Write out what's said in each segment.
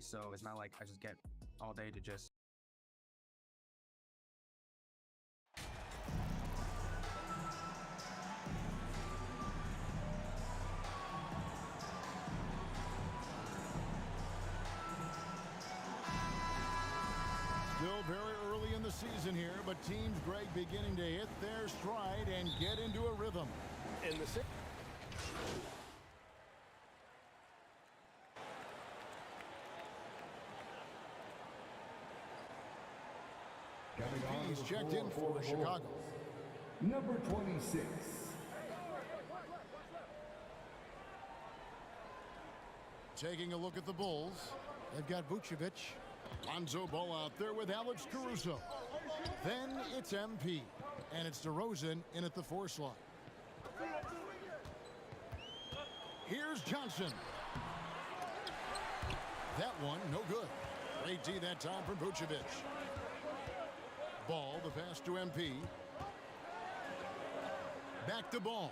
so it's not like I just get all day to just. Still very early in the season here, but Team Greg beginning to hit their stride and get into a rhythm. In the He's checked in for Chicago. Number 26. Taking a look at the Bulls, they've got Vucevic. Lonzo Ball out there with Alex Caruso. Then it's MP, and it's DeRozan in at the 4 slot. Here's Johnson. That one, no good. Great D that time from Vucevic. Ball, the pass to MP. Back to Ball.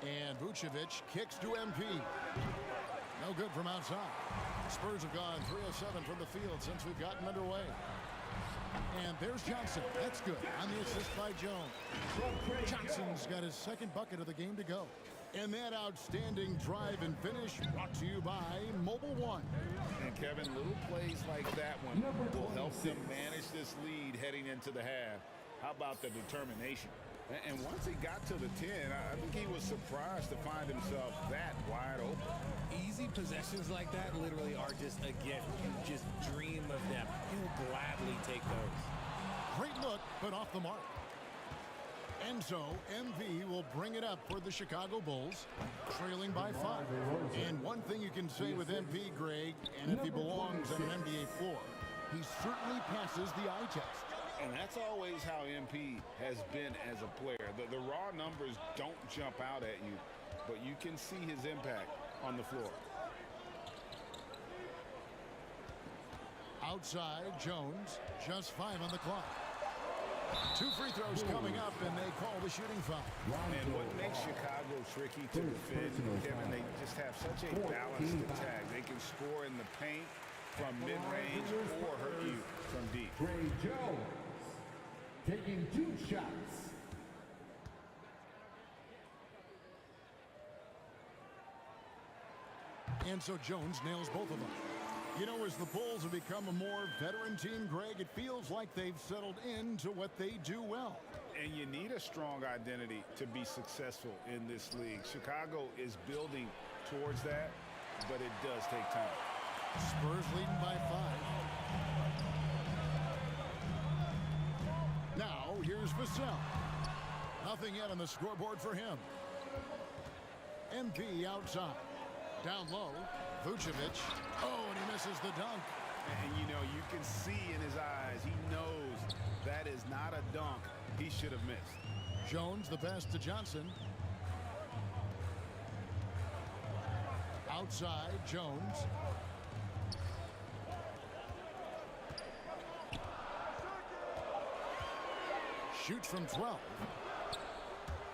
And Vucevic kicks to MP. No good from outside. Spurs have gone 3 of 7 from the field since we've gotten underway. And there's Johnson. That's good. On the assist by Jones. Johnson's got his second bucket of the game to go. And that outstanding drive and finish brought to you by Mobile One. And Kevin, little plays like that one will help them manage this lead heading into the half. How about the determination? And once he got to the 10, I think he was surprised to find himself that wide open. Easy possessions like that literally are just a gift. You just dream of them. He'll gladly take those. Great look, but off the mark. And so MV will bring it up for the Chicago Bulls, trailing by 5. And one thing you can say with MP, Greg, and if he belongs on an NBA floor, he certainly passes the eye test. And that's always how MP has been as a player. The raw numbers don't jump out at you, but you can see his impact on the floor. Outside, Jones, just 5 on the clock. 2 free throws coming up, and they call the shooting foul. And what makes Chicago tricky to defend, Kevin, they just have such a balanced attack. They can score in the paint from mid-range or hurt you from deep. Trey Jones taking 2 shots. And so Jones nails both of them. You know, as the Bulls have become a more veteran team, Greg, it feels like they've settled into what they do well. And you need a strong identity to be successful in this league. Chicago is building towards that, but it does take time. Spurs leading by 5. Now, here's Vassell. Nothing yet on the scoreboard for him. MP outside. Down low, Vucevic. Oh, and he misses the dunk. And, you know, you can see in his eyes, he knows that is not a dunk he should have missed. Jones, the pass to Johnson. Outside, Jones. Shoots from 12.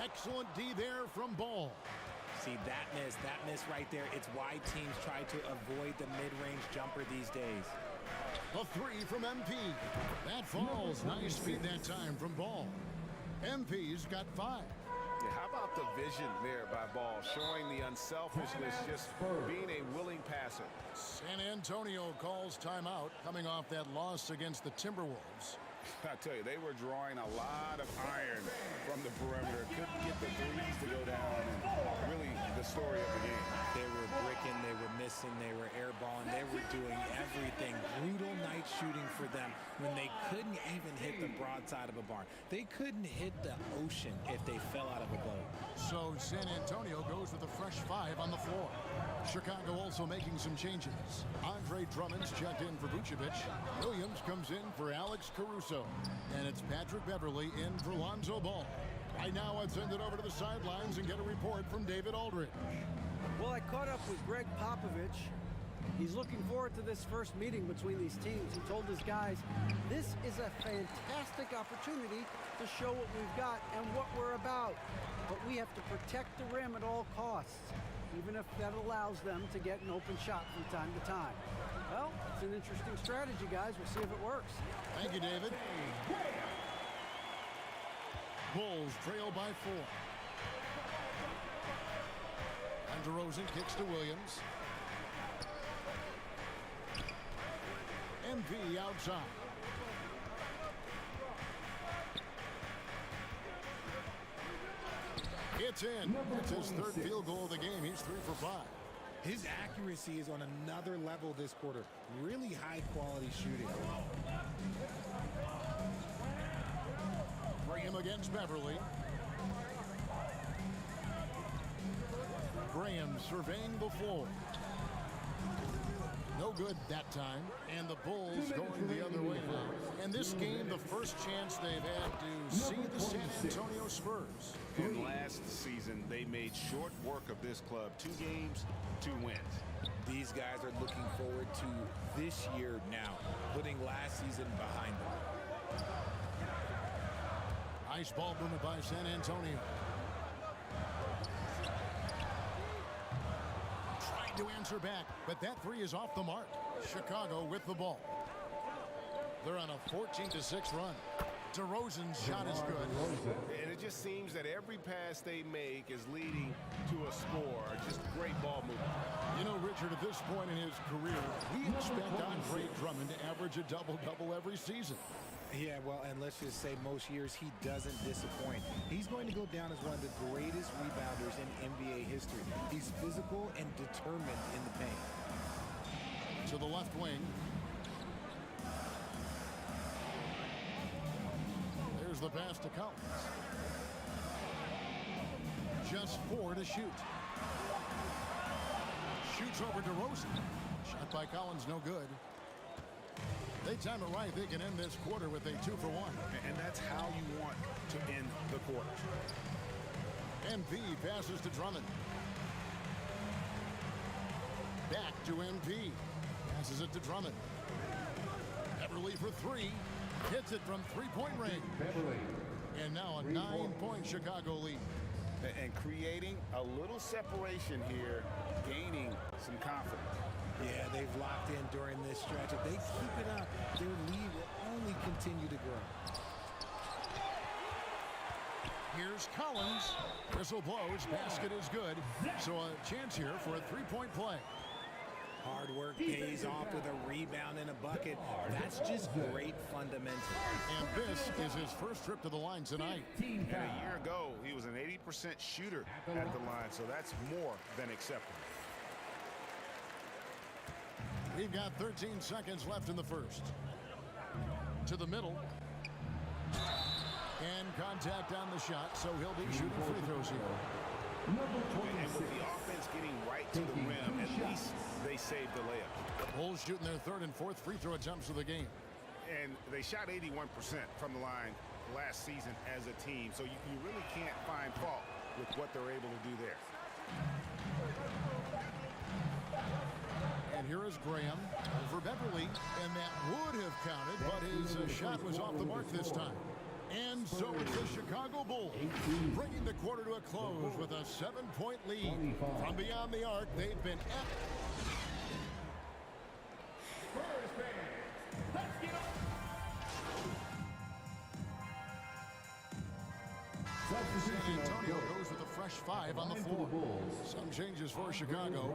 Excellent D there from Ball. See, that miss right there, it's why teams try to avoid the mid-range jumper these days. A 3 from MP. That falls. Nice speed that time from Ball. MP's got 5. Yeah, how about the vision there by Ball, showing the unselfishness, just being a willing passer. San Antonio calls timeout coming off that loss against the Timberwolves. I tell you, they were drawing a lot of iron from the perimeter. Couldn't get the threes to go down. And really, the story of the game. They were bricking, they were missing, they were airballing, they were doing everything. Brutal night shooting for them when they couldn't even hit the broadside of a barn. They couldn't hit the ocean if they fell out of a boat. So San Antonio goes with a fresh 5 on the floor. Chicago also making some changes. Andre Drummond's checked in for Vucevic. Williams comes in for Alex Caruso. And it's Patrick Beverley in for Lonzo Ball. Right now, I'd send it over to the sidelines and get a report from David Aldridge. Well, I caught up with Greg Popovich. He's looking forward to this first meeting between these teams. He told his guys, this is a fantastic opportunity to show what we've got and what we're about. But we have to protect the rim at all costs. even if that allows them to get an open shot from time to time. Well, it's an interesting strategy, guys. We'll see if it works. Thank you, David. Bulls trail by 4. And DeRozan kicks to Williams. MP outside. It's in. It's his third field goal of the game. He's 3 for 5. His accuracy is on another level this quarter. Really high-quality shooting. Graham against Beverly. Graham surveying the floor. No good that time. And the Bulls going the other way now. And this game, the first chance they've had to see the San Antonio Spurs. And last season, they made short work of this club. 2 games, 2 wins. These guys are looking forward to this year now, putting last season behind them. Nice ball movement by San Antonio. Trying to answer back, but that 3 is off the mark. Chicago with the ball. They're on a 14-6 run. DeRozan's shot is good. And it just seems that every pass they make is leading to a score. Just great ball movement. You know, Richard, at this point in his career, we expect Andre Drummond to average a double-double every season. Yeah, well, and let's just say most years he doesn't disappoint. He's going to go down as one of the greatest rebounders in NBA history. He's physical and determined in the paint. To the left wing. There's the pass to Collins. Just 4 to shoot. Shoots over DeRozan. Shot by Collins, no good. They time it right. They can end this quarter with a 2 for 1. And that's how you want to end the quarter. MP passes to Drummond. Back to MP. Passes it to Drummond. Beverly for 3. Hits it from 3-point range. And now a 9-point Chicago lead. And creating a little separation here, gaining some confidence. Yeah, they've locked in during this stretch. If they keep it up, their lead will only continue to grow. Here's Collins. Whistle blows. Basket is good. So a chance here for a 3-point play. Hard work pays off with a rebound and a bucket. That's just great fundamentals. And this is his first trip to the line tonight. And a year ago, he was an 80% shooter at the line, so that's more than acceptable. We've got 13 seconds left in the first. To the middle. And contact on the shot, so he'll be shooting free throws here. And with the offense getting right to the rim, at least they saved the layup. Bulls shooting their 3rd and 4th free throw attempts of the game. And they shot 81% from the line last season as a team, so you really can't find fault with what they're able to do there. And here is Graham over Beverly, and that would have counted, but his shot was off the mark this time. And so it's the Chicago Bulls, bringing the quarter to a close with a 7-point lead. From beyond the arc, they've been San Antonio goes with a fresh 5 on the floor. Some changes for Chicago.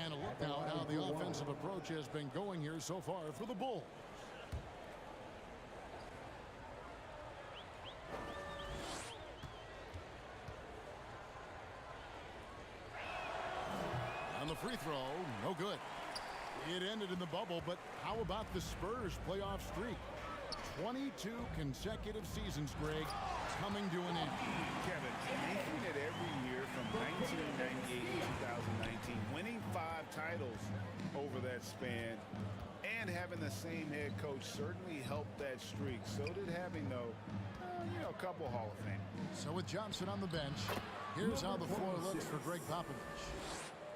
And a look now at how the offensive approach has been going here so far for the Bulls. On the free throw, no good. It ended in the bubble, but how about the Spurs playoff streak? 22 consecutive seasons, Greg, coming to an end. Kevin, making it every year from 1998 to 2019, winning 5 titles over that span, and having the same head coach certainly helped that streak. So did having, though, a couple Hall of Fame. So with Johnson on the bench, here's how the floor looks for Greg Popovich.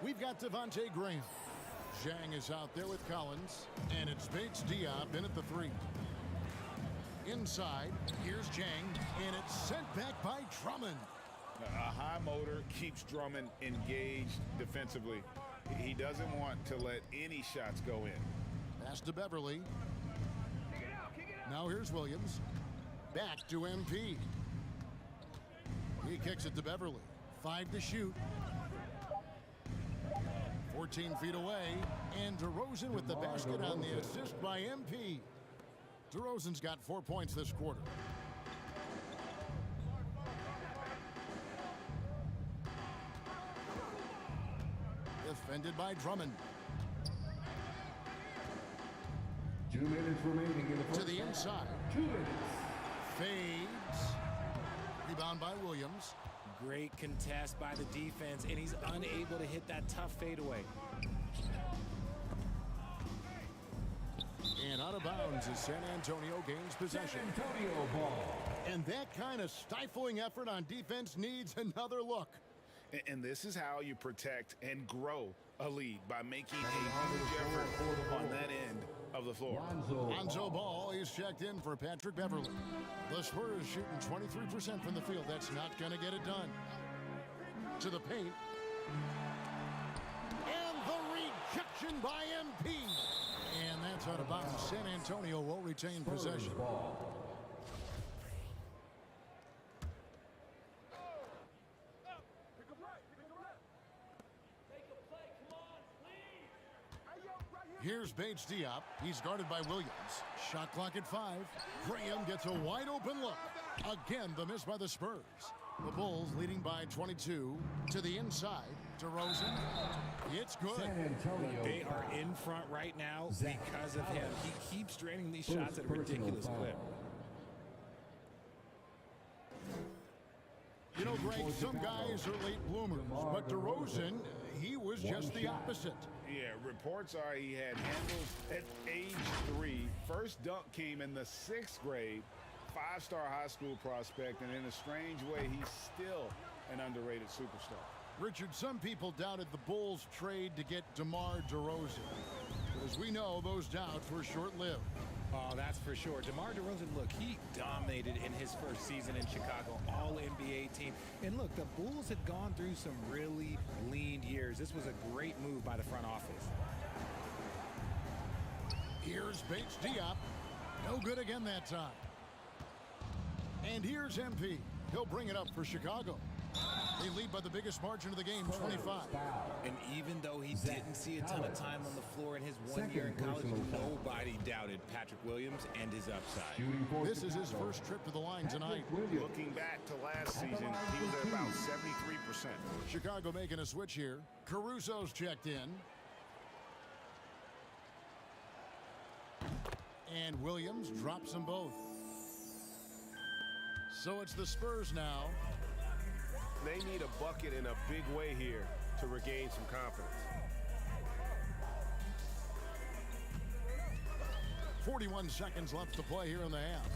We've got Devontae Graham. Zhang is out there with Collins, and it's Bates Diop in at the 3. Inside, here's Zhang, and it's sent back by Drummond. A high motor keeps Drummond engaged defensively. He doesn't want to let any shots go in. Pass to Beverly. Now here's Williams. Back to MP. He kicks it to Beverly. 5 to shoot. 14 feet away. And DeRozan with the basket on the assist by MP. DeRozan's got 4 points this quarter. Defended by Drummond. 2 minutes remaining in the first To the half. inside. 2 minutes. Fades. Rebound by Williams. Great contest by the defense, and he's unable to hit that tough fadeaway. And out of bounds as San Antonio gains possession. San Antonio ball. And that kind of stifling effort on defense needs another look. And this is how you protect and grow a lead, by making a huge effort on that end of the floor. Lonzo Ball is checked in for Patrick Beverly. The Spurs shooting 23% from the field. That's not going to get it done. To the paint. And the rejection by MP. And that's out of bounds. San Antonio will retain possession. Here's Bates Diop. He's guarded by Williams. Shot clock at 5. Graham gets a wide open look. Again, the miss by the Spurs. The Bulls leading by 22. To the inside. DeRozan. It's good. San Antonio. They are in front right now because of him. He keeps draining these shots at a ridiculous clip. You know, Greg, some guys are late bloomers, but DeRozan, he was just the opposite. Yeah, reports are he had handles at age 3. First dunk came in the 6th grade. 5-star high school prospect, and in a strange way, he's still an underrated superstar. Richard, some people doubted the Bulls' trade to get DeMar DeRozan. But as we know, those doubts were short-lived. Oh, that's for sure. DeMar DeRozan, look, he dominated in his first season in Chicago, all-NBA team. And look, the Bulls had gone through some really lean years. This was a great move by the front office. Here's Bates Diop. No good again that time. And here's MP. He'll bring it up for Chicago. They lead by the biggest margin of the game, 25. And even though he didn't see a ton of time on the floor in his 1 year in college, nobody doubted Patrick Williams and his upside. This is his first trip to the line tonight. Looking back to last season, he was at about 73%. Chicago making a switch here. Caruso's checked in. And Williams drops them both. So it's the Spurs now. They need a bucket in a big way here to regain some confidence. 41 seconds left to play here in the half.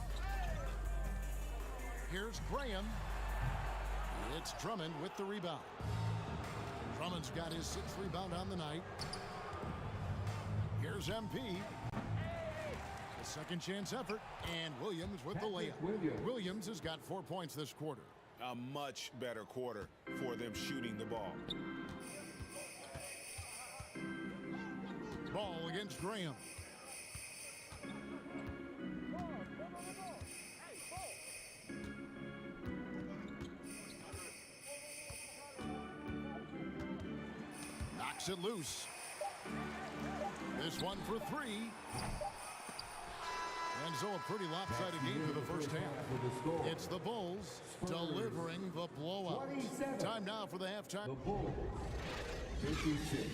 Here's Graham. It's Drummond with the rebound. Drummond's got his 6th rebound on the night. Here's MP. A second chance effort. And Williams with the layup. Williams has got 4 points this quarter. A much better quarter for them shooting the ball. Ball against Graham. Knocks it loose. This one for 3. And so a pretty lopsided game for the first half. It's the Bulls delivering the blowout. Time now for the halftime. The Bulls, 56.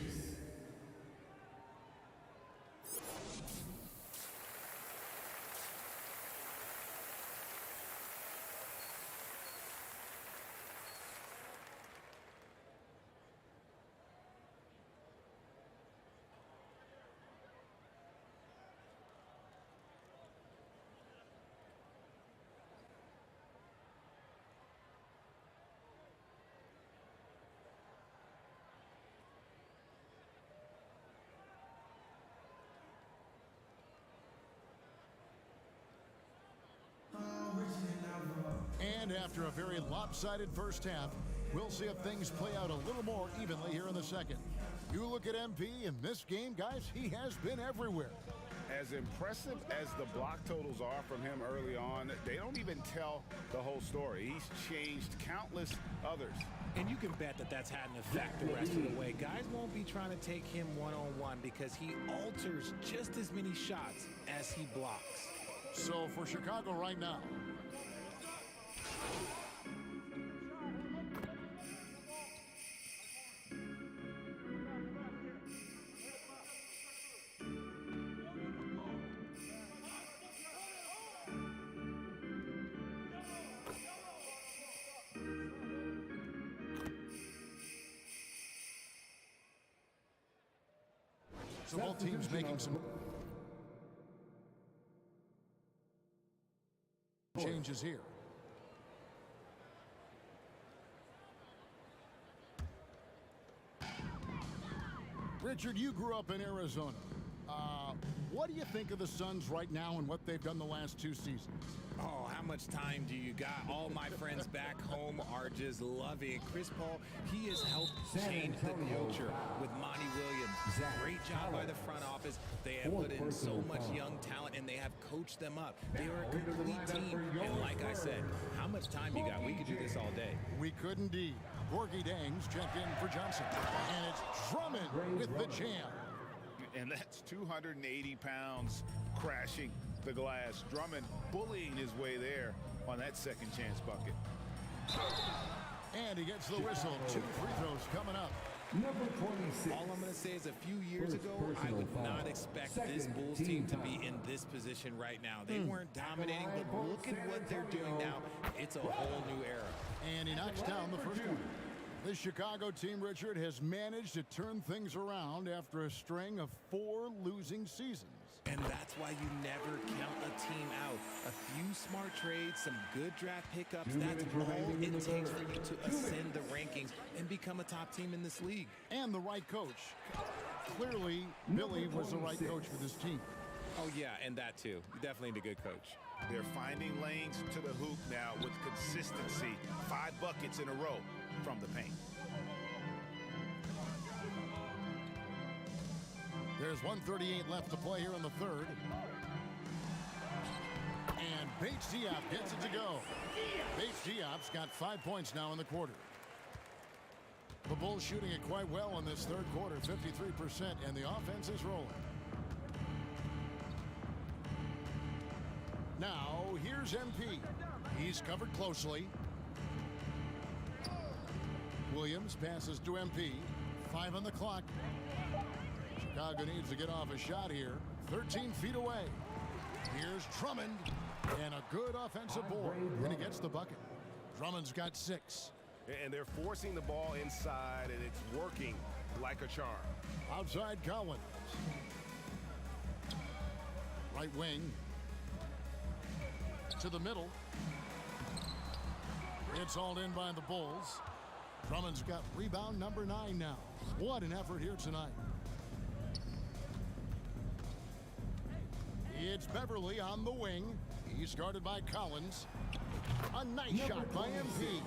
And after a very lopsided first half, we'll see if things play out a little more evenly here in the second. You look at MP in this game, guys, he has been everywhere. As impressive as the block totals are from him early on, they don't even tell the whole story. He's changed countless others. And you can bet that that's had an effect the rest of the way. Guys won't be trying to take him one-on-one because he alters just as many shots as he blocks. So for Chicago right now, so both teams making some changes here. Richard, you grew up in Arizona. What do you think of the Suns right now and what they've done the last 2 seasons? Oh, how much time do you got? All my friends back home are just loving it. Chris Paul, he has helped change the culture with Monty Williams. Great job by the front office. They have put in so much young talent, and they have coached them up. They are a complete team. And like I said, how much time you got? We could do this all day. We could indeed. Gorgie Dangs checked in for Johnson. And it's Drummond with the jam. And that's 280 pounds crashing the glass. Drummond bullying his way there on that second chance bucket. And he gets the whistle. 2 free throws coming up. Number 26. All I'm going to say is a few years ago, I would not expect this Bulls team to be in this position right now. They weren't dominating, but look at what they're doing now. It's a whole new era. And he knocks down the first one. This Chicago team, Richard, has managed to turn things around after a string of 4 losing seasons. And that's why you never count a team out. A few smart trades, some good draft pickups, that's all it takes for you to ascend the rankings and become a top team in this league. And the right coach. Clearly, Billy was the right coach for this team. Oh, yeah, and that too. You definitely need a good coach. They're finding lanes to the hoop now with consistency. 5 buckets in a row from the paint. There's 1:38 left to play here in the third. And Bates Diop gets it to go. Bates Diop's got 5 points now in the quarter. The Bulls shooting it quite well in this third quarter, 53%, and the offense is rolling. Now, here's MP. He's covered closely. Williams passes to MP. 5 on the clock. Chicago needs to get off a shot here. 13 feet away. Here's Drummond. And a good offensive board. And he gets the bucket. Drummond's got 6. And they're forcing the ball inside, and it's working like a charm. Outside Collins. Right wing. To the middle. It's hauled in by the Bulls. Drummond's got rebound number 9 now. What an effort here tonight. It's Beverly on the wing. He's guarded by Collins. A nice shot by MP.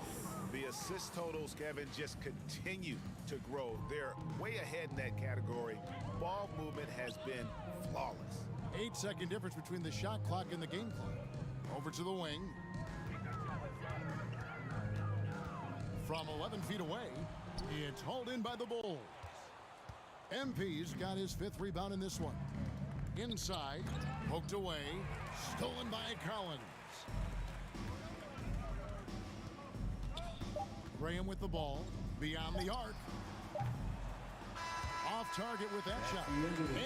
The assist totals, Kevin, just continue to grow. They're way ahead in that category. Ball movement has been flawless. 8-second difference between the shot clock and the game clock. Over to the wing. From 11 feet away, it's hauled in by the Bulls. MP's got his 5th rebound in this one. Inside, poked away, stolen by Collins. Graham with the ball, beyond the arc. Off target with that shot.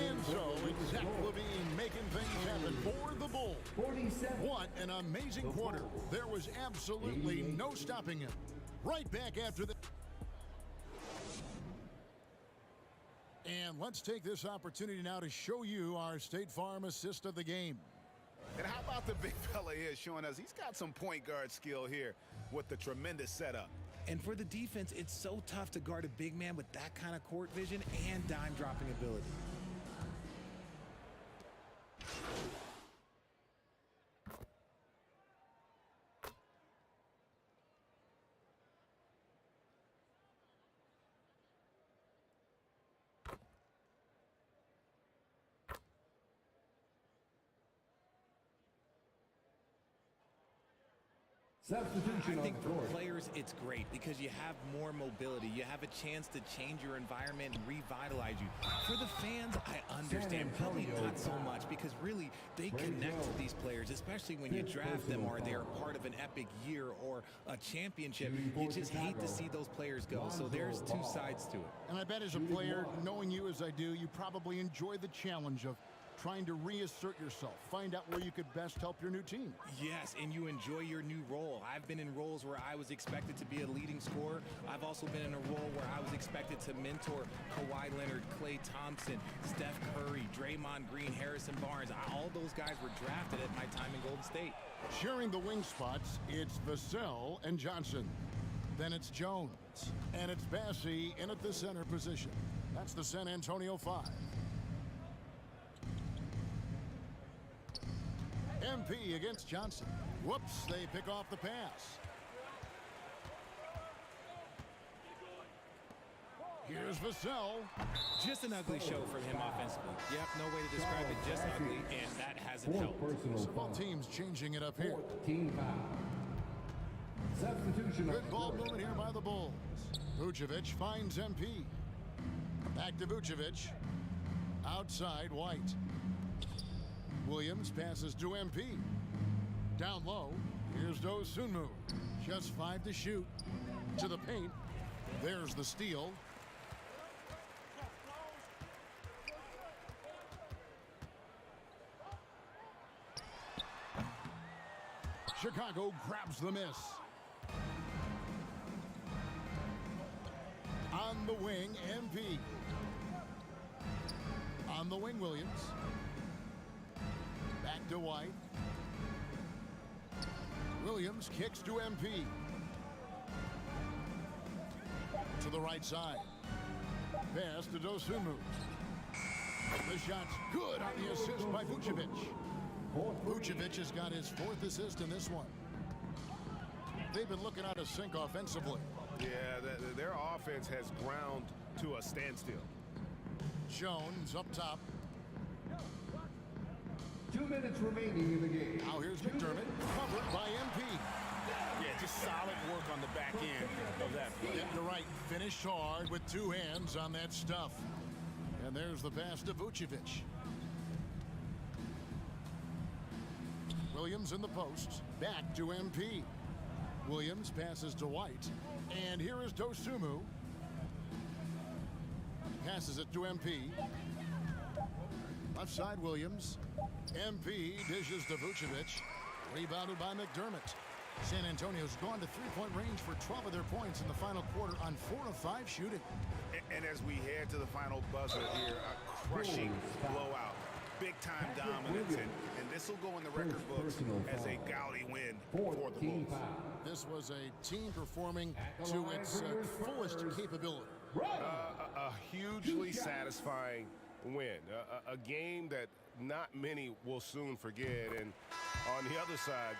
And so it's Zach LaVine making things happen for the Bulls. 47. What an amazing quarter. There was absolutely no stopping him. Right back after the... And let's take this opportunity now to show you our State Farm assist of the game. And how about the big fella here showing us he's got some point guard skill here with the tremendous setup. And for the defense, it's so tough to guard a big man with that kind of court vision and dime dropping ability. Substitution I on think the for court. players, it's great because you have more mobility. You have a chance to change your environment and revitalize you. For the fans, I understand. Probably not so much because really they connect to these players, especially when you draft them or they're part of an epic year or a championship. You just hate to see those players go. So there's two sides to it. And I bet as a player, knowing you as I do, you probably enjoy the challenge of trying to reassert yourself, find out where you could best help your new team. Yes, and you enjoy your new role. I've been in roles where I was expected to be a leading scorer. I've also been in a role where I was expected to mentor Kawhi Leonard, Klay Thompson, Steph Curry, Draymond Green, Harrison Barnes. All those guys were drafted at my time in Golden State. Sharing the wing spots, it's Vassell and Johnson. Then it's Jones. And it's Bassey in at the center position. That's the San Antonio 5. MP against Johnson. Whoops, they pick off the pass. Here's Vassell. Just an ugly show from him offensively. Yep, no way to describe it, just ugly, and that hasn't Fourth helped. personal So both foul. teams changing it up here. Team foul. Substitution on Good the ball court. movement here by the Bulls. Vucevic finds MP. Back to Vucevic. Outside White. Williams passes to MP. Down low. Here's Dosunmu. Just 5 to shoot. To the paint. There's the steal. Chicago grabs the miss. On the wing, MP. On the wing, Williams. Back to White. Williams kicks to MP. To the right side. Pass to Dosunmu. The shot's good on the assist by Vucevic. Vucevic has got his 4th assist in this one. They've been looking out of sync offensively. Yeah, their offense has ground to a standstill. Jones up top. 2 minutes remaining in the game. Now here's McDermott, covered by MP. Yeah, just solid work on the back end of that play. Getting to right, finished hard with 2 hands on that stuff. And there's the pass to Vucevic. Williams in the post, back to MP. Williams passes to White, and here is Dosunmu. Passes it to MP. Left side Williams. MP dishes to Vucevic. Rebounded by McDermott. San Antonio's gone to three-point range for 12 of their points in the final quarter on 4 of 5 shooting. And as we head to the final buzzer here, a crushing blowout. Big-time dominance, and this will go in the record books as a gaudy win for the Team Bulls. foul. This was a team performing to its fullest capability. A hugely satisfying win. A game that not many will soon forget. And on the other side,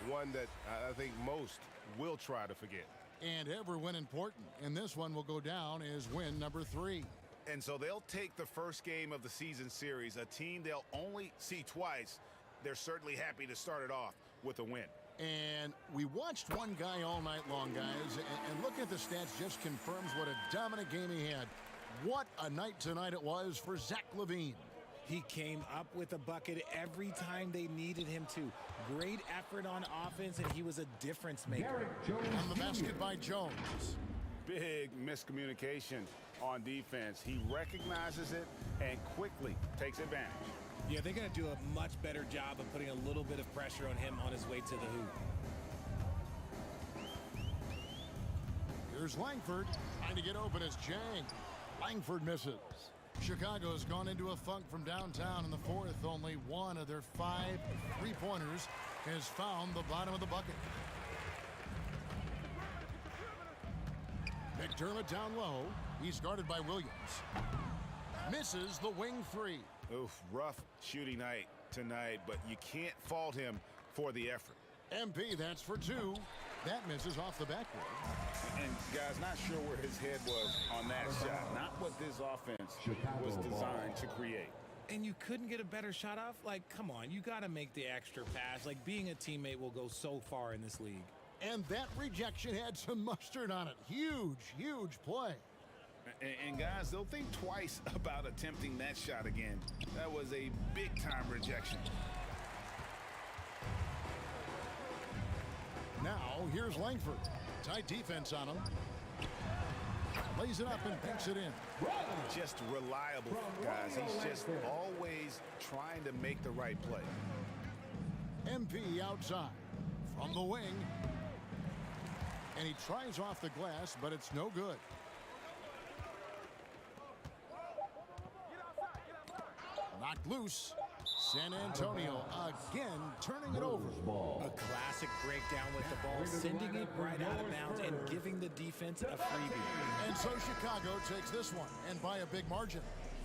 one that I think most will try to forget. And every win important. And this one will go down as win number 3. And so they'll take the first game of the season series, a team they'll only see twice. They're certainly happy to start it off with a win. And we watched one guy all night long, guys. And looking at the stats just confirms what a dominant game he had. What a night tonight it was for Zach LaVine. He came up with a bucket every time they needed him to. Great effort on offense, and he was a difference maker. Derek Jones On the basket by Jones. Big miscommunication on defense. He recognizes it and quickly takes advantage. Yeah, they're going to do a much better job of putting a little bit of pressure on him on his way to the hoop. Here's Langford trying to get open as Jang. Langford misses. Chicago's gone into a funk from downtown in the 4th. Only one of their 5 3-pointers has found the bottom of the bucket. McDermott down low. He's guarded by Williams. Misses the wing 3. Oof, rough shooting night tonight, but you can't fault him for the effort. MP, that's for 2. That misses off the backboard. And guys, not sure where his head was on that shot. Not what this offense was designed to create. And you couldn't get a better shot off? Like, come on, you got to make the extra pass. Like, being a teammate will go so far in this league. And that rejection had some mustard on it. Huge, huge play. And guys, they'll think twice about attempting that shot again. That was a big-time rejection. Now, here's Langford. Tight defense on him. Lays it up and picks it in. Just reliable, guys. He's just always trying to make the right play. MP outside from the wing. And he tries off the glass, but it's no good. Knocked loose. San Antonio again turning it over. A classic breakdown with the ball, sending it right out of bounds and giving the defense a freebie. And so Chicago takes this one, and by a big margin.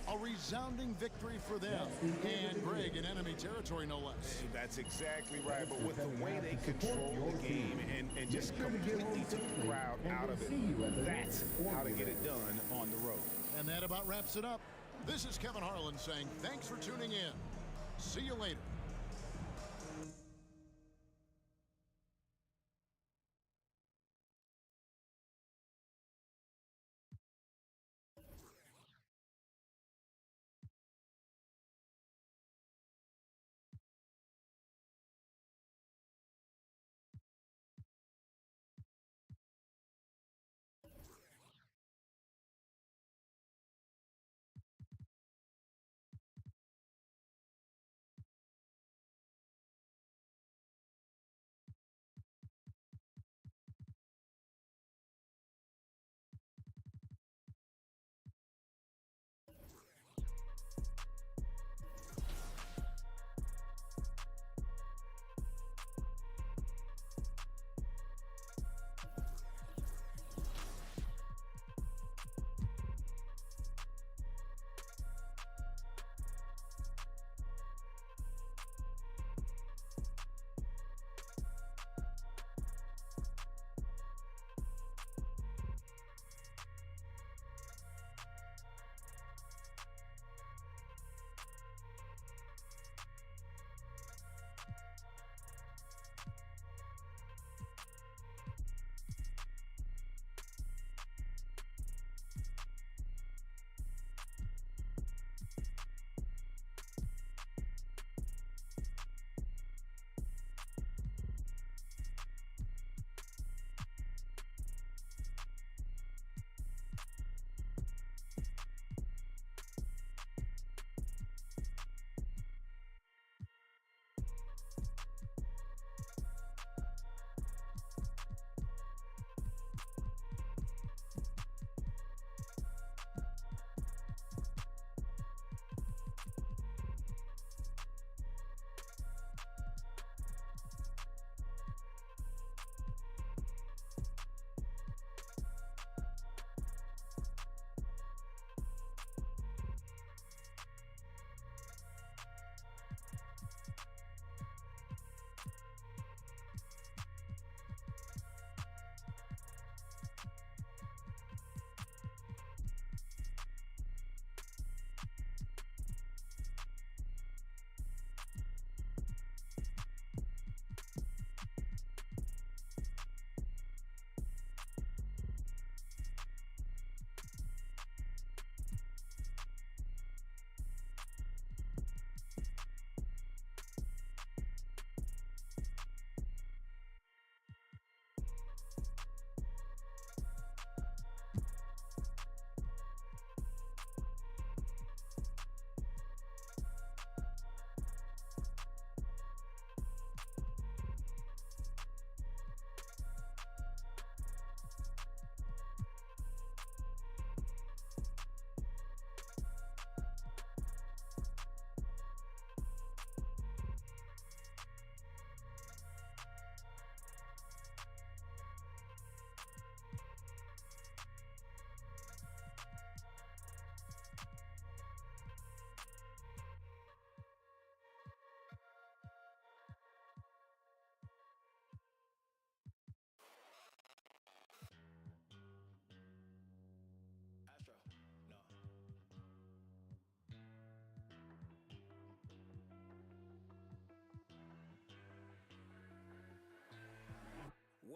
A resounding victory for them. And Greg in enemy territory, no less. That's exactly right. But with the way they control the game and just completely took the crowd out of it, that's how to get it done on the road. And that about wraps it up. This is Kevin Harlan saying thanks for tuning in. See you later.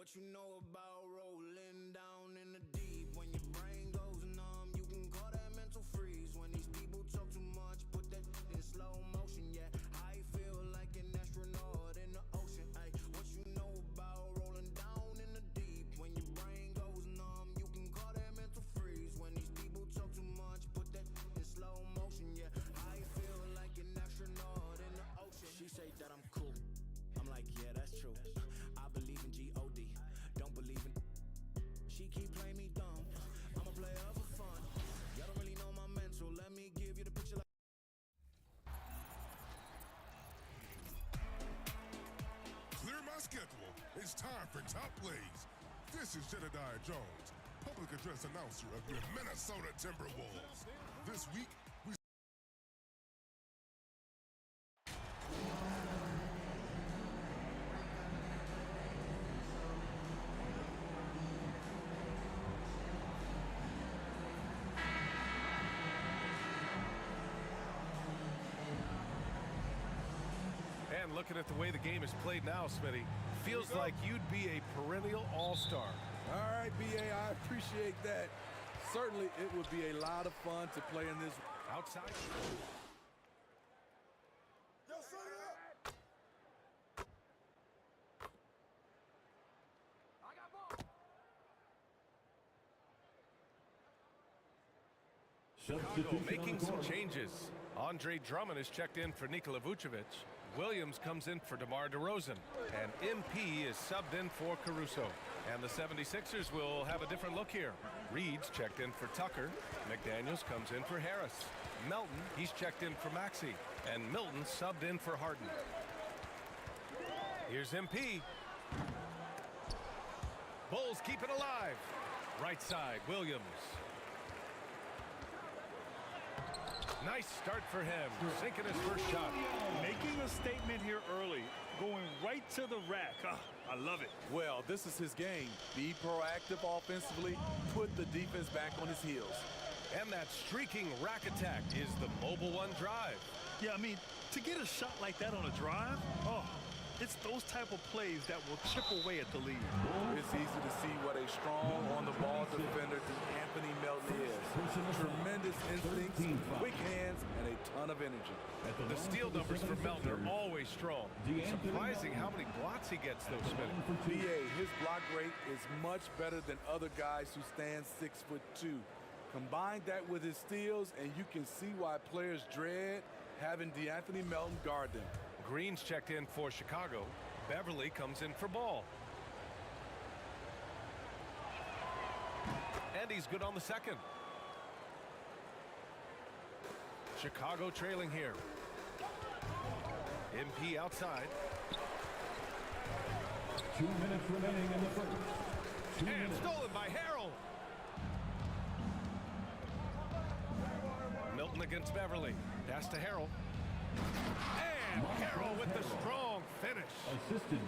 What you know about rolling down in the deep? When your brain goes numb, you can call that mental freeze. When these people talk too much, put that in slow motion. Yeah, I feel like an astronaut in the ocean. Ay, what you know about rolling down in the deep? When your brain goes numb, you can call that mental freeze. When these people talk too much, put that in slow motion. Yeah, I feel like an astronaut in the ocean. She say that I'm cool. I'm like, yeah, that's true. I believe in G-O-D. Don't believe in. She keep playing me dumb. I'm a player for fun. Y'all don't really know my mental. Let me give you the picture. Clear my schedule. It's time for Top Plays. This is Jedediah Jones, public address announcer of your Minnesota Timberwolves. This week, we And looking at the way the game is played now, Smitty, feels like you'd be a perennial all-star. All right, B.A., I appreciate that. Certainly, it would be a lot of fun to play in this. Outside. Chicago making some changes. Andre Drummond is checked in for Nikola Vucevic. Williams comes in for DeMar DeRozan. And MP is subbed in for Caruso. And the 76ers will have a different look here. Reed's checked in for Tucker. McDaniels comes in for Harris. Melton, he's checked in for Maxey. And Milton subbed in for Harden. Here's MP. Bulls keep it alive. Right side, Williams. Nice start for him, sinking his first shot. Making a statement here early, going right to the rack. I love it. Well, this is his game. Be proactive offensively, put the defense back on his heels. And that streaking rack attack is the Mobile One drive. Yeah, I mean, to get a shot like that on a drive, it's those type of plays that will chip away at the lead. It's easy to see what a strong on-the-ball defender Anthony Melton is. Tremendous instincts, quick hands, and a ton of energy. The steal numbers for Melton are always strong. Surprising how many blocks he gets, though, Smith. B.A., his block rate is much better than other guys who stand 6'2". Combine that with his steals, and you can see why players dread having DeAnthony Melton guard them. Green's checked in for Chicago. Beverly comes in for Ball. And he's good on the second. Chicago trailing here. MP outside. 2 minutes remaining in the first. And stolen by Harrell. Milton against Beverly. Pass to Harrell. And Harrell with the strong finish. Assisted